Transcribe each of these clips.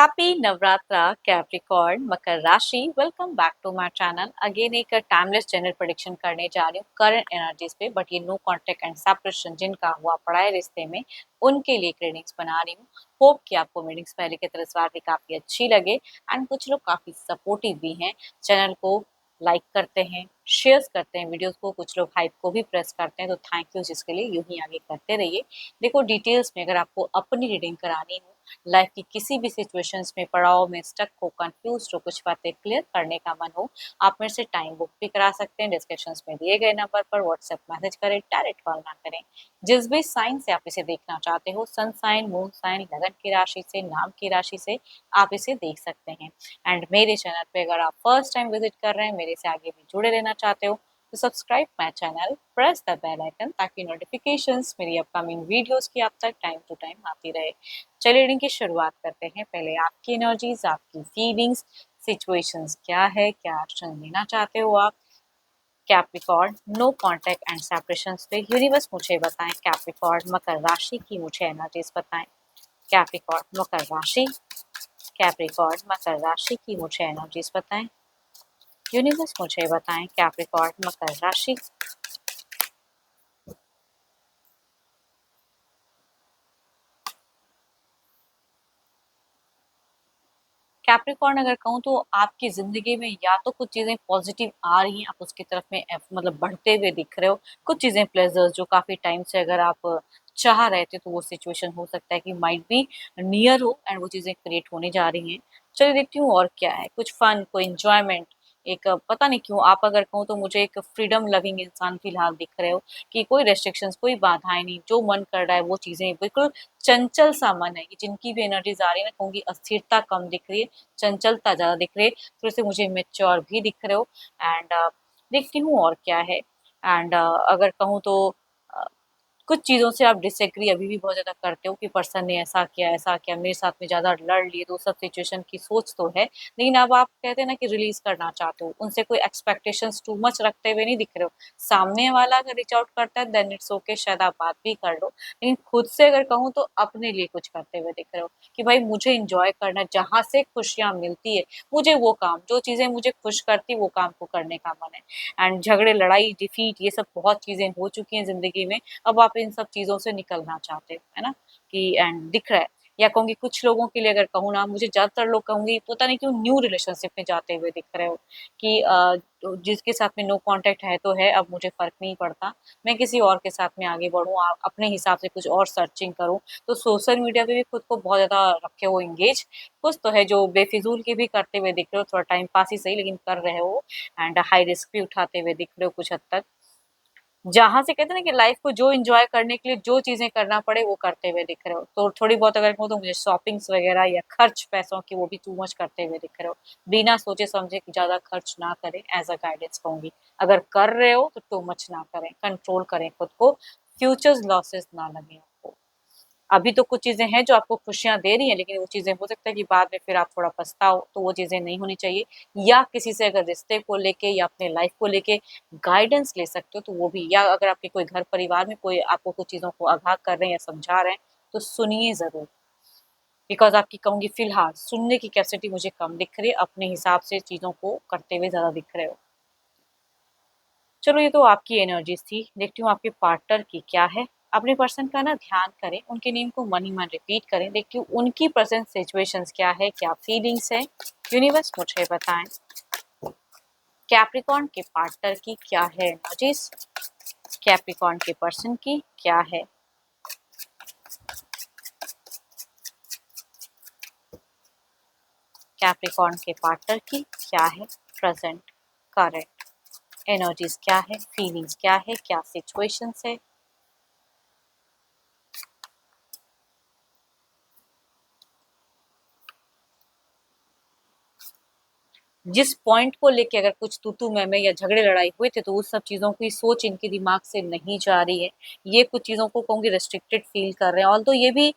Happy Navratra capricorn मकर राशि। Welcome back to my channel. Again एक टाइमलेस जनरल प्रेडिक्शन करने जा रही हूँ करंट एनर्जीज पे, बट ये नो कॉन्टेक्ट एंड सेपरेशन जिनका हुआ पड़ा है रिश्ते में, उनके लिए रीडिंग्स बना रही हूँ। होप कि आपको रीडिंग्स पहले की तरह इस बार भी काफी अच्छी लगे एंड कुछ लोग काफी सपोर्टिव भी हैं। चैनल को लाइक करते हैं, शेयर करते हैं वीडियोस को, कुछ लोग हाइप को भी प्रेस करते हैं, तो थैंक यू जिसके लिए। यूं ही आगे करते रहिए। देखो डिटेल्स में अगर आपको अपनी रीडिंग करानी हो, लाइफ की किसी भी सिचुएशंस में पड़ाव में स्टक हो, कंफ्यूज हो, कुछ बातें क्लियर करने का मन हो, आप मेरे से टाइम बुक भी करा सकते हैं। डिस्क्रिप्शंस में दिए गए नंबर पर व्हाट्सएप मैसेज करें, डायरेक्ट कॉल ना करें। जिस भी साइन से आप इसे देखना चाहते हो, सन साइन, मून साइन, लगन की राशि से, नाम की राशि से आप इसे देख सकते हैं। एंड मेरे चैनल पे अगर आप फर्स्ट टाइम विजिट कर रहे हैं, मेरे से आगे भी जुड़े रहना चाहते हो, तो subscribe my channel, press the bell icon ताकि नोटिफिकेशंस मेरी अपकमिंग वीडियोस की आप तक टाइम टू टाइम आती रहे। चलिए रीडिंग की शुरुआत करते हैं। पहले आपकी एनर्जीज, आपकी फीलिंग्स, सिचुएशंस क्या है, क्या एक्शन लेना चाहते हो आप। Capricorn no contact and separations पे यूनिवर्स मुझे बताएं। कैप्रिकॉर्न मकर राशि की मुझे एनर्जीज बताएं। कैप्रिकॉर्न मकर राशि, कैप्रिकॉर्न मकर राशि की मुझे एनर्जीज बताएं। यूनिवर्स मुझे बताएं। कैप्रिकॉर्न मकर राशि, कैप्रिकॉर्न अगर कहूँ तो आपकी ज़िंदगी में या तो कुछ चीज़ें पॉजिटिव आ रही हैं, आप उसकी तरफ में मतलब बढ़ते हुए दिख रहे हो। कुछ चीज़ें प्लेज़र्स जो काफ़ी टाइम से अगर आप चाह रहे थे, तो वो सिचुएशन हो सकता है कि माइट बी नियर हो एंड वो चीज़ें क्रिएट होने जा रही हैं। चलिए देखती हूँ और क्या है। कुछ फन, कोई एन्जॉयमेंट, एक पता नहीं क्यों आप अगर कहूँ तो मुझे एक फ्रीडम लविंग इंसान फ़िलहाल दिख रहे हो कि कोई रेस्ट्रिक्शंस, कोई बाधाएँ नहीं, जो मन कर रहा है वो चीज़ें बिल्कुल चंचल सा मन है। ये जिनकी भी एनर्जीज़ आ रही है ना, कहूँगी अस्थिरता कम दिख रही है, चंचलता ज़्यादा दिख रही है, थोड़े-से मुझे मैच्योर भी दिख रहे हो। एंड देखती हूँ और क्या है। एंड अगर कहूँ तो अ, कुछ चीज़ों से आप डिसएग्री अभी भी बहुत ज़्यादा करते हो कि पर्सन ने ऐसा किया, मेरे साथ में ज़्यादा लड़ लिए, तो सब सिचुएशन की सोच तो है। लेकिन अब आप कहते हैं ना कि रिलीज़ करना चाहते हो, उनसे कोई एक्सपेक्टेशंस टू मच रखते हुए नहीं दिख रहे हो। सामने वाला अगर रीच आउट करता है देन इट्स ओके, शायद आप बात भी कर लो। लेकिन खुद से अगर कहूँ तो अपने लिए कुछ करते हुए दिख रहे हो कि भाई मुझे एन्जॉय करना है, जहाँ से खुशियाँ मिलती है, मुझे वो काम, जो चीज़ें मुझे खुश करती वो काम को करने का मन है। एंड झगड़े, लड़ाई, डिफीट ये सब बहुत चीज़ें हो चुकी हैं ज़िंदगी में। अब आप इन सब चीज़ों से निकलना चाहते हो, है ना? कि एंड दिख रहा है। या कहूँगी कुछ लोगों के लिए अगर कहूँ ना, मुझे ज़्यादातर लोग कहूँगी पता नहीं क्यों न्यू रिलेशनशिप में जाते हुए दिख रहे हो कि तो जिसके साथ में नो कॉन्टैक्ट है तो है, अब मुझे फ़र्क नहीं पड़ता। मैं किसी और के साथ में आगे बढ़ूँ, अपने हिसाब से कुछ और सर्चिंग करूँ। तो सोशल मीडिया पे भी खुद को बहुत ज़्यादा रखे हो एंगेज। कुछ तो है जो बेफिज़ूल की भी करते हुए दिख रहे हो, थोड़ा टाइम पास ही सही लेकिन कर रहे हो। एंड हाई रिस्क भी उठाते हुए दिख रहे हो कुछ हद तक। जहाँ से कहते हैं ना कि लाइफ को जो एन्जॉय करने के लिए जो चीज़ें करना पड़े वो करते हुए दिख रहे हो। तो थोड़ी बहुत अगर कहूँ तो मुझे शॉपिंग्स वग़ैरह या खर्च पैसों की वो भी टू मच करते हुए दिख रहे हो। बिना सोचे-समझे कि ज़्यादा खर्च ना करें, एज़ अ गाइडेंस कहूँगी। अगर कर रहे हो तो टू मच ना करें, कंट्रोल करें खुद को, फ्यूचर्स लॉसेस ना लगें आपको। अभी तो कुछ चीज़ें हैं जो आपको खुशियाँ दे रही हैं, लेकिन वो चीज़ें हो सकता है कि बाद में फिर आप थोड़ा पछताओ, तो वो चीज़ें नहीं होनी चाहिए। या किसी से अगर रिश्ते को लेके या अपने लाइफ़ को लेके गाइडेंस ले सकते हो तो वो भी, या अगर आपके कोई घर परिवार में कोई आपको कुछ चीज़ों को आगाह कर रहे हैं या समझा रहे हैं, तो सुनिए ज़रूर। बिकॉज़ आपकी कहूँगी फ़िलहाल सुनने की कैपेसिटी मुझे कम दिख रही है, अपने हिसाब से चीज़ों को करते हुए ज़्यादा दिख रहे हो। चलो ये तो आपकी एनर्जीज़ थी, देखती हूँ आपके पार्टनर की क्या है। अपने पर्सन का ना ध्यान करें, उनके नेम को मन ही मन रिपीट करें, देखती हूँ उनकी प्रेज़ेंट सिचुएशंस क्या है, क्या फीलिंग्स हैं, यूनिवर्स मुझे बताएँ। कैप्रिकॉर्न के पार्टनर की क्या है एनर्जीज़, कैप्रिकॉर्न के पर्सन की क्या है। कैप्रिकॉर्न के पार्टनर की क्या है प्रेज़ेंट करंट एनर्जीज़, क्या है फीलिंग्स, क्या है, क्या सिचुएशंस है। जिस पॉइंट को लेके अगर कुछ तू-तू मैं या झगड़े लड़ाई हुए थे, तो उस सब चीज़ों की सोच इनके दिमाग से नहीं जा रही है। ये कुछ चीज़ों को कहूँगी रिस्ट्रिक्टेड फ़ील कर रहे हैं। ऑल्दो ये भी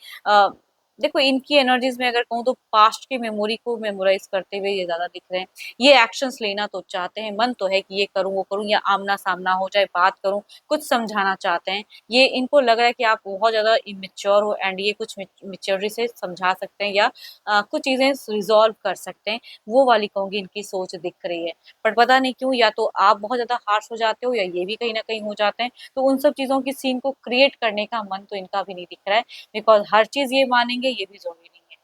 देखो इनकी एनर्जीज में अगर कहूँ तो पास्ट की मेमोरी को मेमोराइज करते हुए ये ज्यादा दिख रहे हैं। ये एक्शंस लेना तो चाहते हैं, मन तो है कि ये करूं वो करूं, या आमना सामना हो जाए बात करूं, कुछ समझाना चाहते हैं। ये इनको लग रहा है कि आप बहुत ज्यादा इमेच्योर हो एंड ये कुछ मेच्योरिटी से समझा सकते हैं या कुछ चीजें रिजॉल्व कर सकते हैं। वो वाली कहूंगी इनकी सोच दिख रही है। पर पता नहीं क्यों, या तो आप बहुत ज्यादा हार्श हो जाते हो या ये भी कहीं ना कहीं हो जाते हैं। तो उन सब चीजों की सीन को क्रिएट करने का मन तो इनका भी नहीं दिख रहा है, बिकॉज हर चीज ये मानेंगे ये भी जरूरी नहीं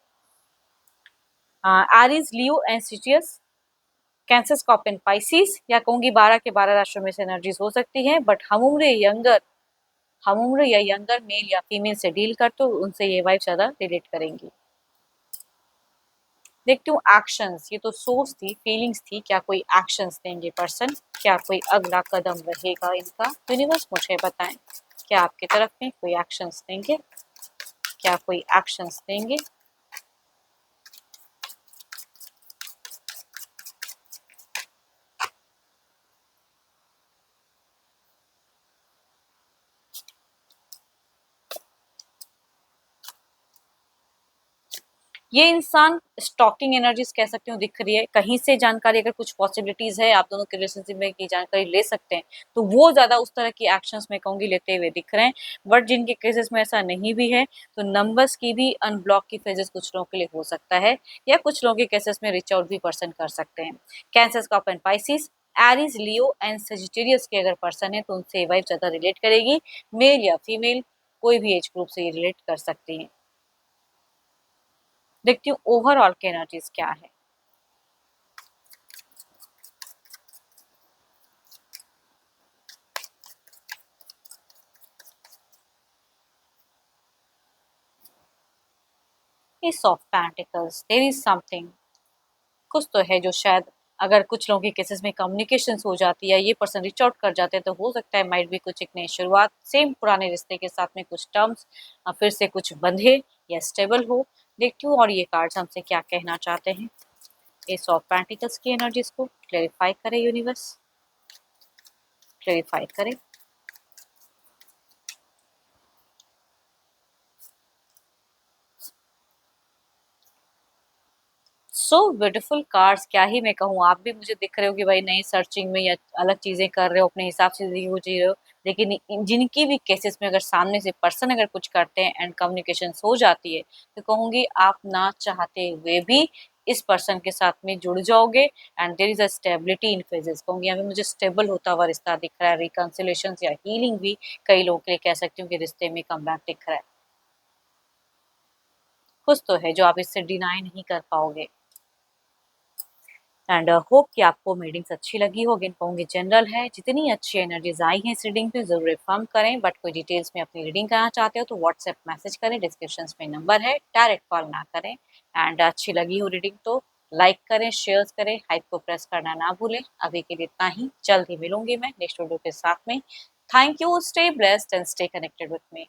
है। Aries, Leo and Citius, cancer, scorpion, Pisces, या कहूंगी 12 के 12 राशियों में से एनर्जीज हो सकती हैं। बट हम उम्र या यंगर मेल या फीमेल से डील करते हो, उनसे ये वाइफ ज्यादा रिलेट करेंगी। देखती हूँ एक्शंस, ये तो सोच थी, फीलिंग्स थी, क्या कोई एक्शंस देंगे पर्सन, क्या कोई अगला कदम रहेगा इनका। यूनिवर्स मुझे बताएं, क्या आपकी तरफ में कोई एक्शंस देंगे, क्या कोई एक्शंस देंगे। ये इंसान स्टॉकिंग एनर्जीज कह सकती हूँ दिख रही है, कहीं से जानकारी, अगर कुछ पॉसिबिलिटीज है आप दोनों के रिलेशनशिप में की जानकारी ले सकते हैं, तो वो ज्यादा उस तरह की एक्शंस में कहूंगी लेते हुए दिख रहे हैं। बट जिनके केसेस में ऐसा नहीं भी है, तो नंबर्स की भी अनब्लॉक की फेजेस कुछ लोगों के लिए हो सकता है, या कुछ लोगों के केसेस में रिच आउट भी पर्सन कर सकते हैं। Cancer, scorpion, Pisces, Aries, Leo and Sagittarius के अगर पर्सन है तो उनसे वाइफ ज्यादा रिलेट करेगी। मेल या फीमेल कोई भी एज ग्रुप से ये रिलेट कर सकती है। देखती हूँ ओवरऑल की एनर्जीज क्या है। Ace of pentacles, there is something, कुछ तो है जो शायद, अगर कुछ लोगों के केसेस में कम्युनिकेशन हो जाती है, ये पर्सन रिच आउट कर जाते हैं, तो हो सकता है माइट भी कुछ एक नई शुरुआत, सेम पुराने रिश्ते के साथ में कुछ टर्म्स फिर से कुछ बंधे या स्टेबल हो। देखती हूँ और ये कार्ड्स हमसे क्या कहना चाहते हैं। एस ऑफ पेंटिकल्स की एनर्जीज को क्लेरिफाई करे यूनिवर्स, क्लेरिफाई करे। सो ब्यूटीफुल कार्ड्स, क्या ही मैं कहूँ, आप भी मुझे दिख रहे हो कि भाई नई सर्चिंग में या अलग चीजें कर रहे हो, अपने हिसाब से जिंदगी को जी रहे हो। लेकिन जिनकी भी केसेस में अगर सामने से पर्सन अगर कुछ करते हैं एंड कम्युनिकेशन हो जाती है, तो कहूंगी आप ना चाहते हुए भी इस पर्सन के साथ में जुड़ जाओगे and there is a stability in phases. कहूंगी यहाँ पे मुझे स्टेबल होता हुआ रिश्ता दिख रहा है, रिकंसिलेशन या हीलिंग भी कई लोगों के लिए कह सकती हूँ कि रिश्ते में कमबैक दिख रहा है। कुछ तो है जो आप इससे डिनाई नहीं कर पाओगे। एंड होप कि आपको रीडिंग्स अच्छी लगी होगी। कहूँगी जनरल है, जितनी अच्छी एनर्जीज आई हैं इस रीडिंग पे जरूर इन्फॉर्म करें। बट कोई डिटेल्स में अपनी रीडिंग करना चाहते हो तो व्हाट्सएप मैसेज करें, डिस्क्रिप्शन में नंबर है, डायरेक्ट कॉल ना करें। एंड अच्छी लगी हो रीडिंग तो लाइक करें, शेयर करें, हाइप को प्रेस करना ना भूलें। अभी के लिए इतना ही, जल्द ही मिलूंगी मैं नेक्स्ट वीडियो के साथ में। Thank you, stay blessed and stay connected with me.